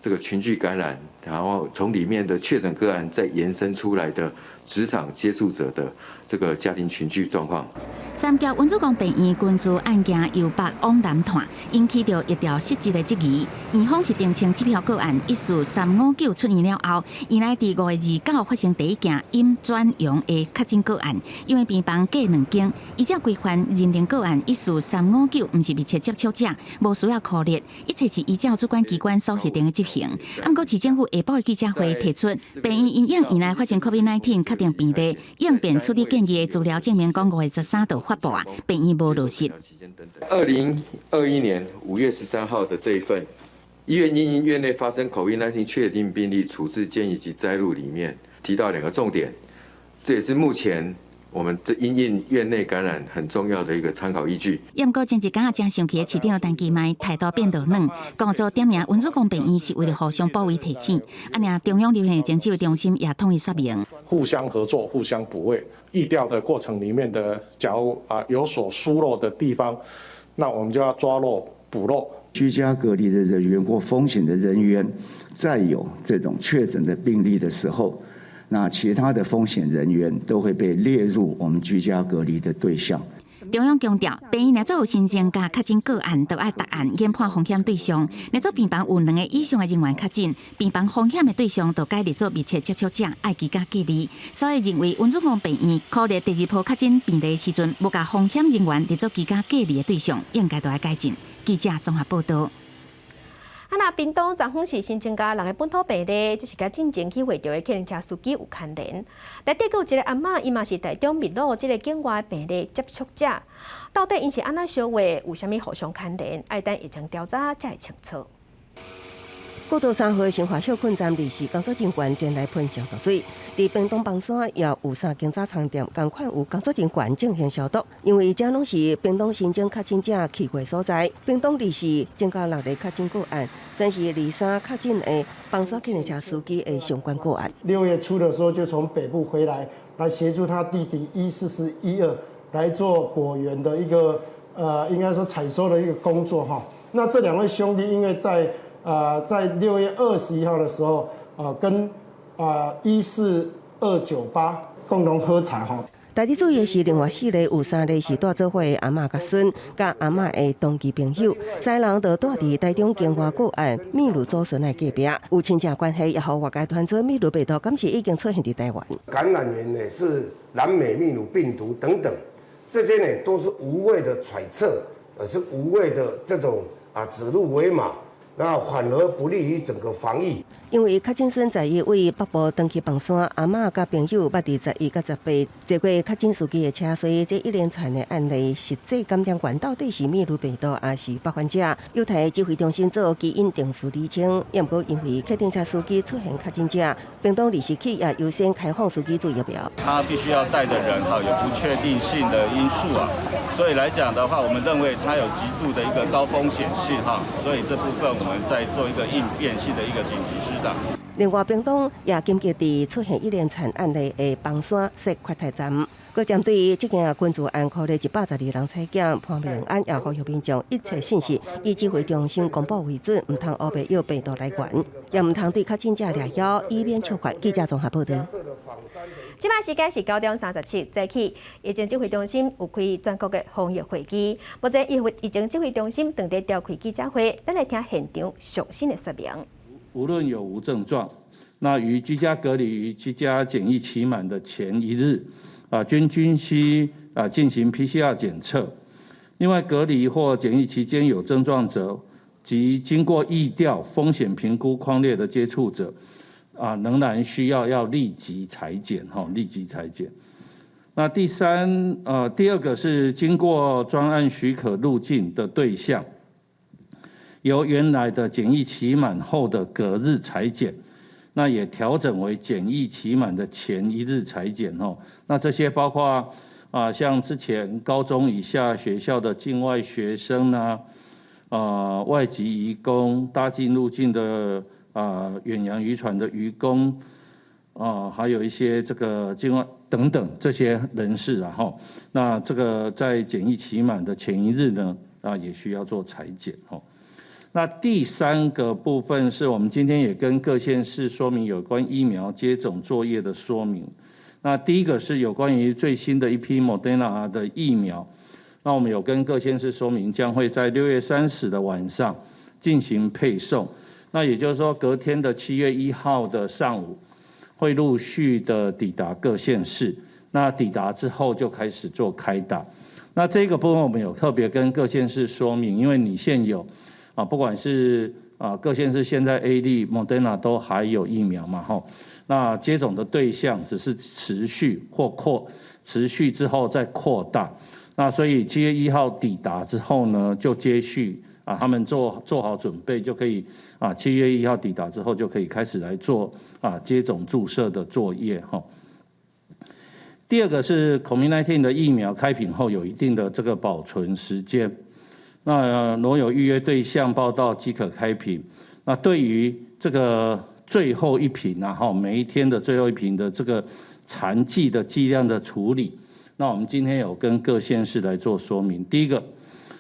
这个群聚感染，然后从里面的确诊个案再延伸出来的职场接触者的这个家庭群聚状况。3甲文殊公病院群聚案件由北往南传，引起到疫调失职的质疑。院方是定称这票个案一事359出院了后，原来伫5月29发生第一件因转阳的确诊个案，因为病房隔2间，依照规范认定个案一事359不是密切接触者，无需要科列，一切是依照主管机关所决定的执行。不过市政府下晡的记者会提出，病院因应原来发生 COVID-19 确定病例，应变处理建议的资料证明讲5月13日发布啊，病院无落实。2021年5月13号的这一份医院因院内发生 COVID-19 确定病例处置建议及摘录里面提到2个重点，这也是目前我们这因应院内感染很重要的一个参考依据。不过前一天正上期的市长陈其迈态度变得软，讲做点名文主公病院是为了互相保卫提醒。中央流行疫情指挥中心也统一说明，互相合作、互相补位。疫调的过程里面的，假如有所疏漏的地方，那我们就要抓漏补漏。居家隔离的人员或风险的人员，再有这种确诊的病例的时候，那其他的风险人员都会被列入我们居家隔离的对象。中央强调，病院若做有新增加确诊个案，就要答案研判风险对象。若做病房有2个以上的人员确诊，病房风险的对象就该列做密切接触者，爱居家隔离。所以认为文主公病院考虑第2波确诊病例的时阵，无把风险人员列做居家隔离的对象，应该都要改进。记者综合报道。那屏东昨昏是新增加2个本土病例，这是甲进前去会着的客运车司机有牵连。内底有一个阿嬷，伊嘛是台中密鲁这个境外病例接触者，到底因是安怎相会，有啥物互相牵连？要等疫情调查才会清楚。国道3号新华小困站立时工作人员前来喷消毒水，伫屏东邦山也有3间早餐店同款有工作人员进行消毒，因为这拢是屏东新增确诊者去过所在。屏东立时增加6个确诊个案，全是23确诊的邦山客运车司机的相关个案。6月初的时候就从北部回来协助他弟弟144、12来做果园的一个应该说采收的一个工作哈。那这2位兄弟因为在6月21号的时候，跟14298共同喝茶哈。代理注意的是，另外4个有3个是带做伙的阿嬷甲孙，甲阿嬷的同期朋友，三人就住伫台中境外个案秘鲁祖孙的隔壁，有亲戚关系，也和外界传出秘鲁病毒，敢是已经出现伫台湾。感染源呢是南美秘鲁病毒等等，这些呢都是无谓的揣测，是无谓的这种指鹿为马。那反而不利于整个防疫。因为确诊孙11位北部登去邦山，阿嬷甲朋友捌伫11甲18坐过确诊司机的车，所以这一连串的案例实际感染源到底是秘鲁病毒，还是被患者？有台指挥中心做基因定序厘清，也不过因为客运车司机出现确诊者，屏东立时起也优先开放司机注疫苗。他必须要带的人有不确定性的因素所以来讲的话，我们认为它有极度的一个高风险性所以这部分我们在做一个应变性的一个紧急施打。另外，屏东也紧急地出现一连串案例的邦山设快筛站，佮针对这件群聚案考虑112人采检，判明案也呼吁民众一切信息以指挥中心公布为准，唔通乌白有病毒来源，也唔通对确诊者掠妖，以免触发。记者综合报道。即摆时间是9点37分起，疫情指挥中心有开全国的防疫会议。目前疫情指挥中心正在召开记者会，咱来听现场详细的说明。无论有无症状，那于居家隔离与居家检疫期满的前一日，均需进行 PCR 检测。另外，隔离或检疫期间有症状者及经过疫调风险评估匡列的接触者，仍然需要立即采检，立即采检。那第二个是经过专案许可入境的对象。由原来的检疫期满后的隔日采检，那也调整为检疫期满的前一日采检那这些包括像之前高中以下学校的境外学生外籍移工、搭进入境的远洋渔船的渔工还有一些这个境外等等这些人士那这个在检疫期满的前一日呢也需要做采检那第3个部分是我们今天也跟各县市说明有关疫苗接种作业的说明。那第一个是有关于最新的一批 Moderna 的疫苗，那我们有跟各县市说明将会在6月30的晚上进行配送。那也就是说，隔天的7月1号的上午会陆续的抵达各县市。那抵达之后就开始做开打。那这个部分我们有特别跟各县市说明，因为你现有不管是各县市现在 AZ、Moderna 都还有疫苗嘛那接种的对象只是持续之后再扩大。那所以7月1号抵达之后呢，就接续他们做好准备，就可以7月1号抵达之后就可以开始来做接种注射的作业第二个是 COVID-19 的疫苗开瓶后有一定的这个保存时间，那如有预约对象报到即可开瓶。那对于这个最后一瓶每一天的最后一瓶的这个残剂的剂量的处理，那我们今天有跟各县市来做说明。第一个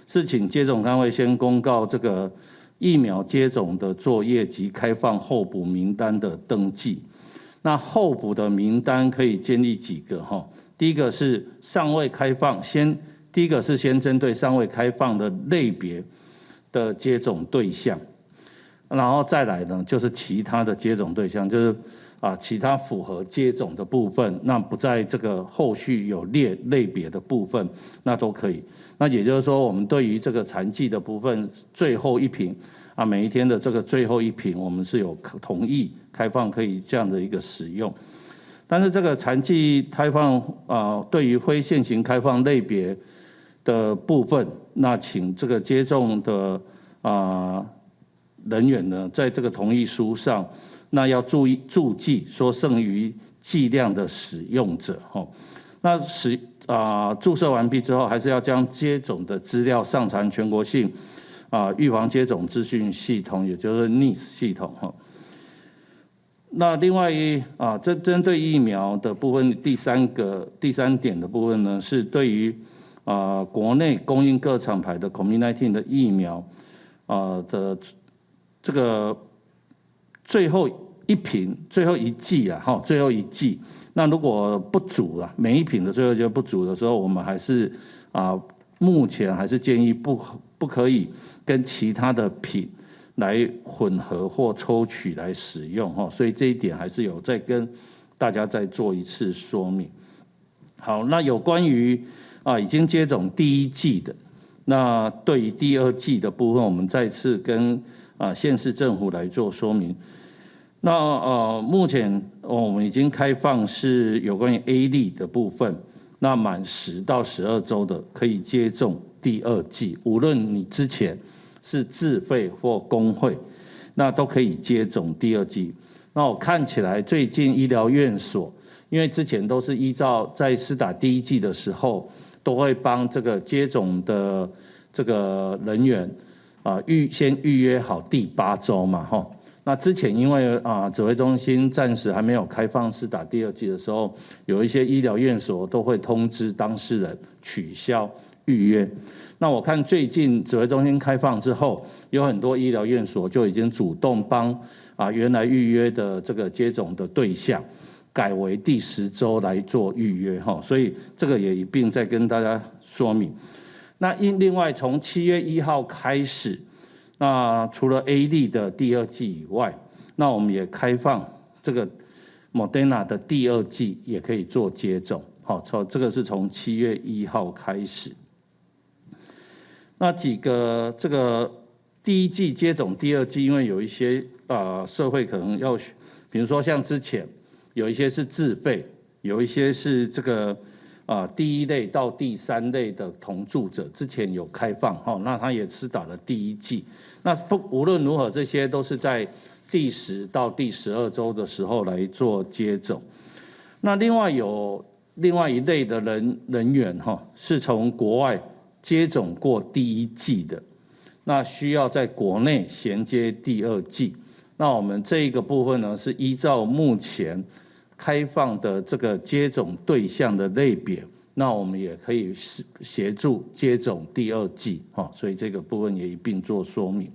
是请接种单位先公告这个疫苗接种的作业及开放候补名单的登记。那候补的名单可以建立几个第一个是尚未开放，第一个是先针对尚未开放的类别的接种对象，然后再来呢就是其他的接种对象，就是其他符合接种的部分，那不在这个后续有列类别的部分，那都可以。那也就是说，我们对于这个残剂的部分，最后一瓶每一天的这个最后一瓶，我们是有同意开放可以这样的一个使用。但是这个残剂开放对于非现行开放类别的部分，那请这个接种的人员呢，在这个同意书上，那要注记说剩余剂量的使用者那注射完毕之后，还是要将接种的资料上传全国性预防接种资讯系统，也就是 NIS 系统那另外针对疫苗的部分，第三点的部分呢，是对于国内供应各厂牌的 COVID-19 的疫苗的这个最后一瓶、最后一剂最后一剂，那如果不足每一瓶的最后就不足的时候，我们还是目前还是建议不可以跟其他的品来混合或抽取来使用所以这一点还是有再跟大家再做一次说明。好，那有关于已经接种第一剂的，那对于第二剂的部分，我们再次跟县市政府来做说明。那目前我们已经开放是有关于 A 粒的部分，那满10到12周的可以接种第二剂，无论你之前是自费或公费，那都可以接种第二剂。那我看起来最近医疗院所，因为之前都是依照在施打第一剂的时候，都会帮这个接种的这个人员先预约好第8周嘛那之前因为指挥中心暂时还没有开放施打第二剂的时候，有一些医疗院所都会通知当事人取消预约。那我看最近指挥中心开放之后，有很多医疗院所就已经主动帮原来预约的这个接种的对象改为第10周来做预约所以这个也一并再跟大家说明。那另外从7月1号开始，那除了 A 粒的第二剂以外，那我们也开放这个 Moderna 的第二剂也可以做接种这个是从7月1号开始。那几个这个第一剂接种第二剂，因为有一些社会可能要，比如说像之前有一些是自费，有一些是这个第1类到第3类的同住者，之前有开放那他也是打了第一剂。那无论如何，这些都是在第10到第12周的时候来做接种。那另外一类的人员是从国外接种过第一剂的，那需要在国内衔接第二剂。那我们这一个部分呢，是依照目前开放的这个接种对象的类别，那我们也可以协助接种第二剂所以这个部分也一并做说明。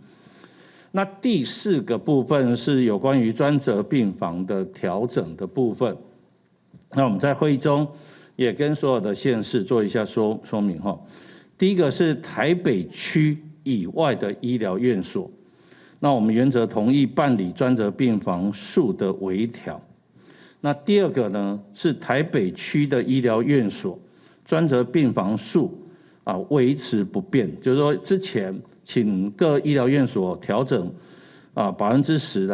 那第4个部分是有关于专责病房的调整的部分。那我们在会议中也跟所有的县市做一下说明第一个是台北区以外的医疗院所，那我们原则同意办理专责病房数的微调。那第二个呢是台北区的医疗院所专责病房数维持不变，就是说之前请各医疗院所调整10%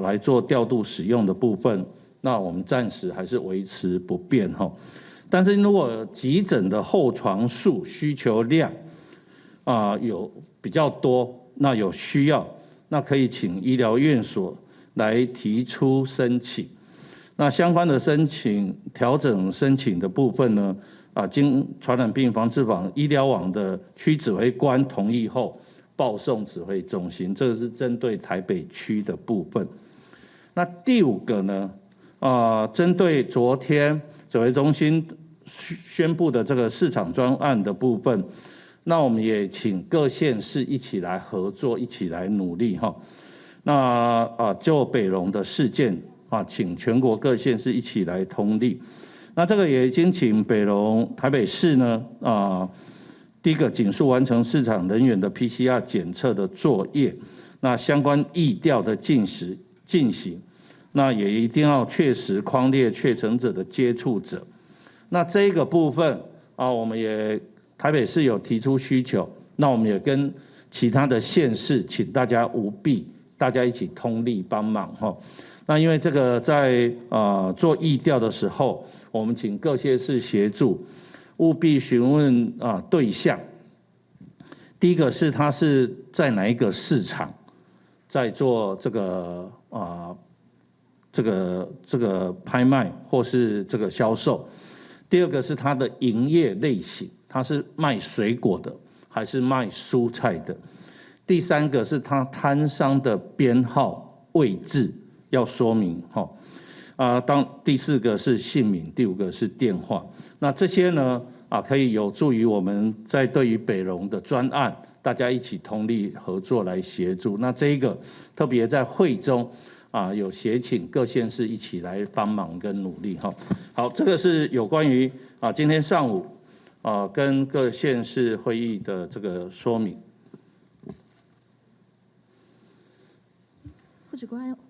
来做调度使用的部分，那我们暂时还是维持不变但是如果急诊的候床数需求量有比较多，那有需要，那可以请医疗院所来提出申请。那相关的申请调整申请的部分呢，经传染病防治法医疗网的区指挥官同意后，报送指挥中心。这个是针对台北区的部分。那第5个呢，针对昨天指挥中心宣布的这个市场专案的部分，那我们也请各县市一起来合作，一起来努力哈。那就北荣的事件请全国各县市一起来通力。那这个也已经请北荣台北市呢第一个紧速完成市场人员的 PCR 检测的作业，那相关疫调的进行，那也一定要确实匡列确诊者的接触者。那这个部分我们也台北市有提出需求，那我们也跟其他的县市请大家务必大家一起通力帮忙哈。那因为这个在做疫调的时候，我们请各县市协助，务必询问对象。第一个是他是在哪一个市场在做这个拍卖或是这个销售。第二个是他的营业类型，他是卖水果的还是卖蔬菜的。第3个是他摊商的编号位置要说明第4个是姓名，第5个是电话。那这些呢可以有助于我们在对于北荣的专案，大家一起通力合作来协助。那这一个特别在会中有协请各县市一起来帮忙跟努力哈。好，这个是有关于今天上午跟各县市会议的这个说明。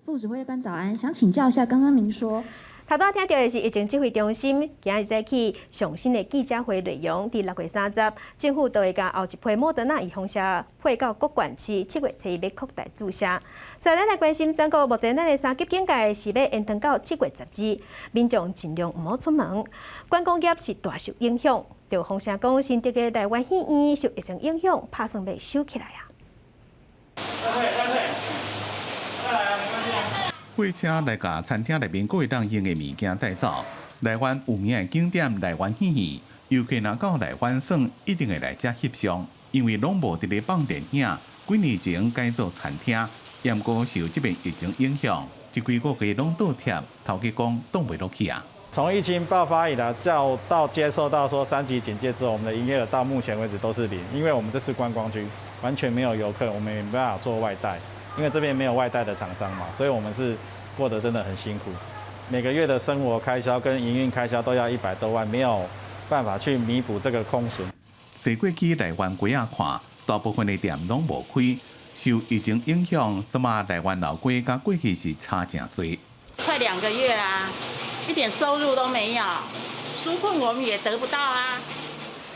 副指挥官早安，想请教一下，刚刚您说。头拄听到的是疫情指挥中心今日早起上新的记者会内容。伫6月30，政府都会将后一批莫德纳预防车配到各县市，7月7日要扩大注射。再来关心全国目前咱的3级警戒是要延长到7月10日，民众尽量唔好出门。观光业是大受影响，就风声讲新竹的台湾戏院受疫情影响，拍算要收起来啊。火车来甲餐厅内面各位当用的物件载走。台湾有名的景点台湾戏院，游客若到台湾省，一定会来遮翕相，因为拢无伫咧放电影。几年前改做餐厅，不过受这边疫情影响，一几个月拢倒贴，头家讲动不落去啊。从疫情爆发以来，到接受到说3级警戒之后，我们的营业额到目前为止都是0，因为我们这是观光区，完全没有游客，我们也没办法做外带。因为这边没有外带的厂商嘛，所以我们是过得真的很辛苦。每个月的生活开销跟营运开销都要100多万，没有办法去弥补这个空损。坐过去台湾街仔看，大部分的店拢无开，受疫情影响，即马台湾老街甲过去是差真多。快2个月啦，一点收入都没有，纾困我们也得不到啊。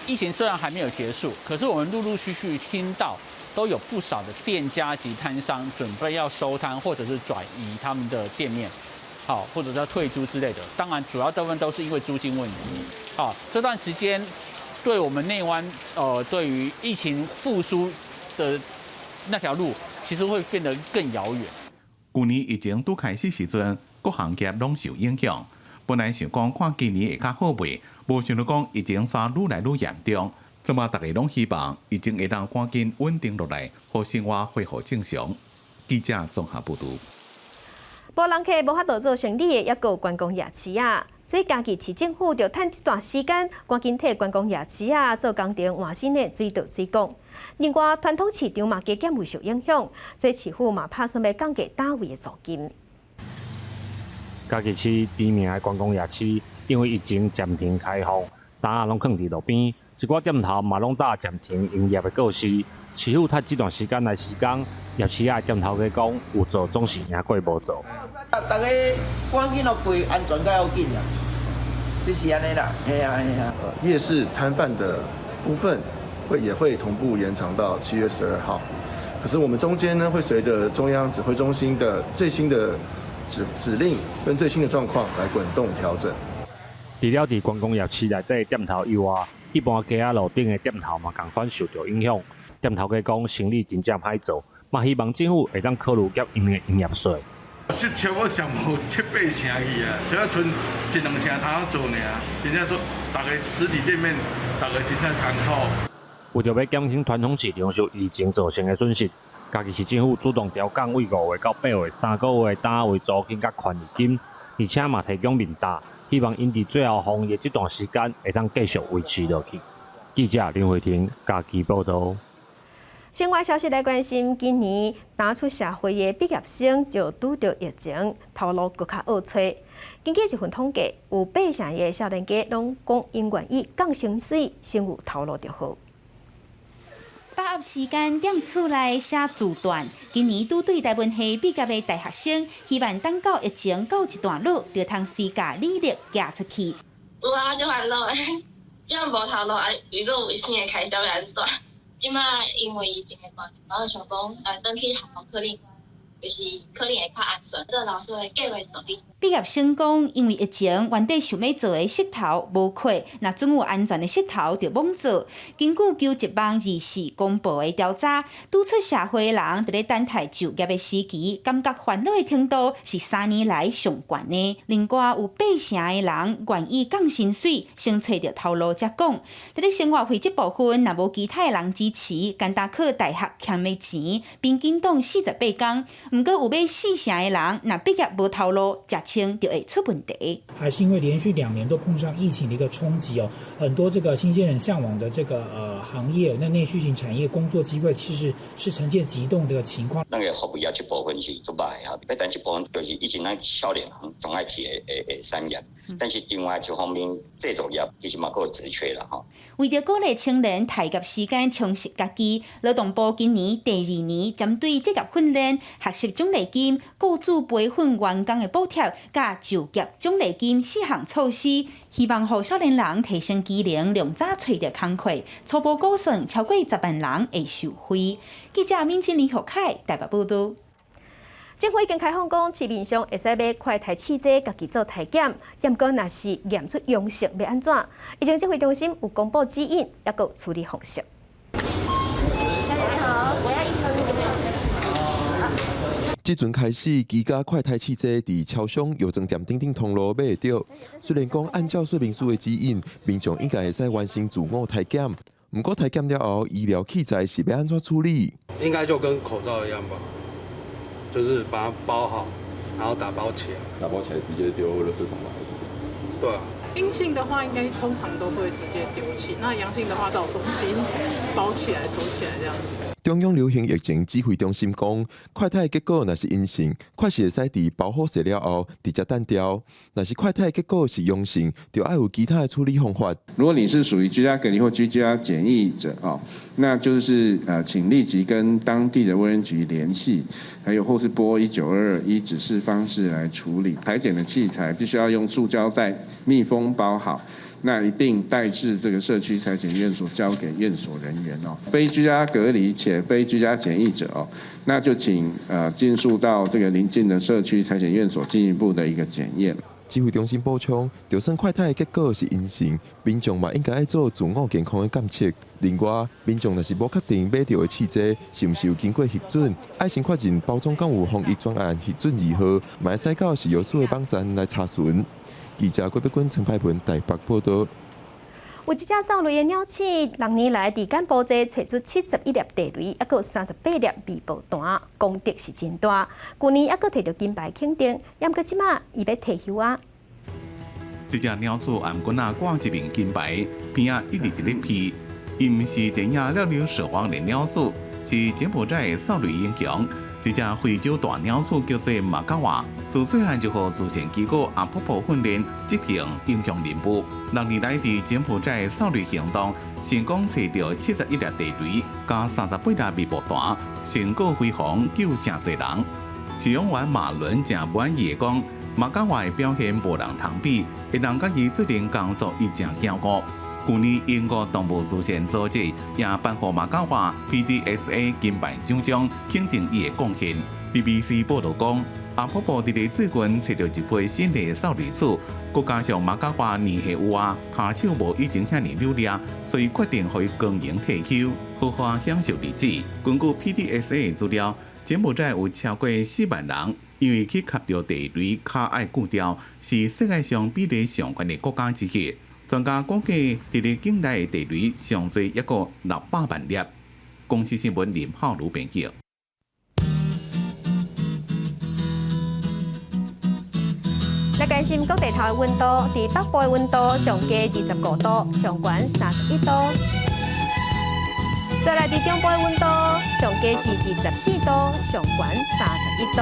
疫情虽然还没有结束，可是我们陆陆续续听到。都有不少的店家及摊商准备要收摊，或者是转移他们的店面，或者是要退租之类的。当然，主要部分都是因为租金问题。这段时间对我们内湾对于疫情复苏的那条路，其实会变得更遥远。去年疫情拄开始时阵，各行业拢受影响。本来想讲看今年会较好卖，无想到讲疫情愈来愈严重。即马大家拢希望疫情会当赶紧稳定落来，好生活恢复正常。记者综合报道。无人客无法度做生意的，也有观光夜市啊。所以嘉义市政府就趁这段时间，赶紧替观光夜市啊做工程换新的水道水管。另外，传统市场嘛加减会受影响，所以市府嘛打算要降低单位的租金。嘉义市知名的观光夜市，因为疫情暂停开放，单仔拢放伫路边。一寡店头嘛拢打暂停营业的告示，市府趁这段时间来施工，夜市啊店头咧讲有做总是赢过无做。大家赶紧落柜，安全较要紧啦，就是安尼啦，嘿啊嘿啊。夜市摊贩的部分也会同步延长到7月12号，可是我们中间呢会随着中央指挥中心的最新的指令跟最新的状况来滚动调整。除了伫观光夜市内底店头以外，一般街仔路顶的店头嘛，同款受到影响。店头家讲生意真正歹做，嘛希望政府会当考虑减因的营业税。是超过上无7、8成去啊，只要剩1、2成通做呢，真正说大家实体店面大家真正艰苦。为着要减轻传统市场受疫情造成的损失，嘉义市政府主动调降为5月到8月3个月单位租金甲权利金，而且嘛提供面搭，希望因伫最后防疫这段时间会当继续维持落去。记者林慧婷嘉义报道。生活消息来关心，今年刚出社会的毕业生就拄到疫情，头路更较恶找。根据一份统计，有8成的少年家拢讲因愿意降薪水，先有头路就好。把握时间踮厝内写自传，今年拄对台湾系毕业的大学生，希望等到疫情告一段落，就通随家履历寄出去。有啊，就烦恼的，这样无头路，如果卫生的开销要安怎？即摆因为疫情的关系，我就想讲，转去学校可能就是可能会较安全，做老师的计划助理。毕业生讲，因为疫情，原底想要做的势头无亏，若总有安全的势头就罔做。根据91824公布的调查，拄出社会的人伫咧等待就业的时期，感觉烦恼的程度是3年来上悬的。另外有8成的人愿意降薪水，先找着头路才讲。伫咧生活费这部分，若无其他的人支持，简单考大学欠的钱，平均当48天。毋过有4成的人，若毕业无头路，就会出问题。还是因为连续2年都碰上疫情的一个冲击哦，很多这个新鲜人向往的这个行业，那内需型产业工作机会其实是呈现急冻的情况。那个服务业这部分是做歹啊，要等一部分就是以前咱少年行总爱去的产业，但是另外一方面制造业其实嘛佫有职缺啦吼。为着鼓励青年投入时间充实家己，劳动部今年第2年针对职业训练、学习奖励金、雇主培训员工的补贴、甲就业奖励金4项措施，希望让少年人提升技能，量早找到工作。初步估算超过10万人会受惠。记者闵金林、何凯台北报道。政府已经开放讲，市面上会使买快筛试剂，家己做体检。不过，若是验出阳性，要安怎？疫情指挥中心有公布指引，也有处理方式。即阵开始，居家快筛试剂伫超商、药妆店等等通路买得到。虽然讲按照说明书的指引，民众应该会使完成自我体检，不过体检了后，医疗器材是要安怎处理？应该就跟口罩一样吧。就是把它包好，然后打包起来。打包起来直接丢垃圾桶吗？还是？对啊。阴性的话，应该通常都会直接丢弃；那阳性的话，找东西包起来、收起来这样子。中央流行疫情指挥中心讲，快筛结果若是阴性，确实会使伫包好势了后直接单调；若是快筛结果是阳性，就要有其他的处理方法。如果你是属于居家隔离或居家检疫者那就是请立即跟当地的卫生局联系，还有或是拨1922依指示方式来处理。采检的器材必须要用塑胶袋密封包好。那一并带至这个社区采检院所，交给院所人员非居家隔离且非居家检疫者那就请进入到这个邻近的社区采检院所进一步的一个检验。指挥中心补充，就算快筛的结果是阴性，民众嘛应该要做自我健康的监测。另外，民众若是无确定买到的试剂是毋是有经过核准，要先确认包装敢有防疫专案核准如何，嘛会使到是有所的网站来查询。记者郭碧君、陈柏文台北报道。有一只扫雷的鸟鼠，6年来伫干埔街找出71粒地雷，还有38粒微爆弹，功德是真大。去年还佫摕到金牌肯定，不过即马伊要退休啊。这只鸟鼠颔棍啊挂一面金牌，边啊一直一咧批。伊毋是电影《了了蛇王》的鸟鼠，是柬埔寨的扫雷英雄。这只非洲大鸟鼠叫做马嘎瓦，自细汉就和自然机构阿婆婆训练执行英雄任务。6年来伫柬埔寨扫雷行动，成功找到71粒地雷，加38粒微爆弹，成果辉煌，救真侪人。饲养员马伦真满意的讲，马嘎瓦的表现无人通比，会当甲伊做阵工作，伊真骄傲。去年英国动物慈善组织也颁予马嘎瓦 PDSA 金牌奖章，肯定伊的贡献。BBC 报道讲，阿婆婆伫咧最近找到一批新的扫雷鼠，佮加上马嘎瓦年岁有啊，骹手无以前遐尼溜利，所以决定予伊公营退休，好好享受日子。根据 PDSA 的资料，柬埔寨有超过4万人因为去吸着地雷卡爱固调是世界上比例上悬的国家之一。专家估计，伫咧境内的地雷上最一个600万粒。公司新闻林浩如编辑。来关心各地头的温度，伫北部的温度上加25度，上悬31度。再来伫中部的温度上加是24度，上悬31度。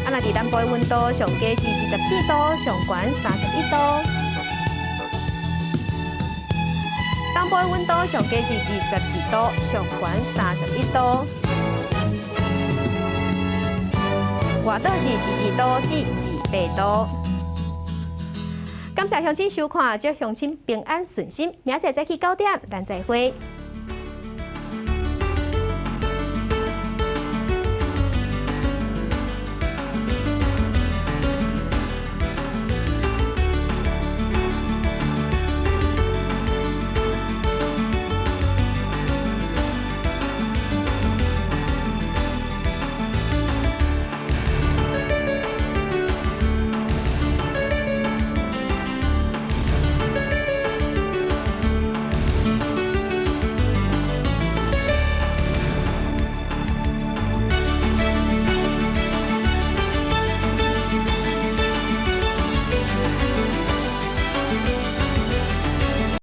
啊，那伫南部的温度上加是24度，上悬31度。东部的温度上加是22度，上悬31度。外岛是22度至28度。感谢乡亲收看，祝乡亲平安顺心，明仔载去9点，咱再会。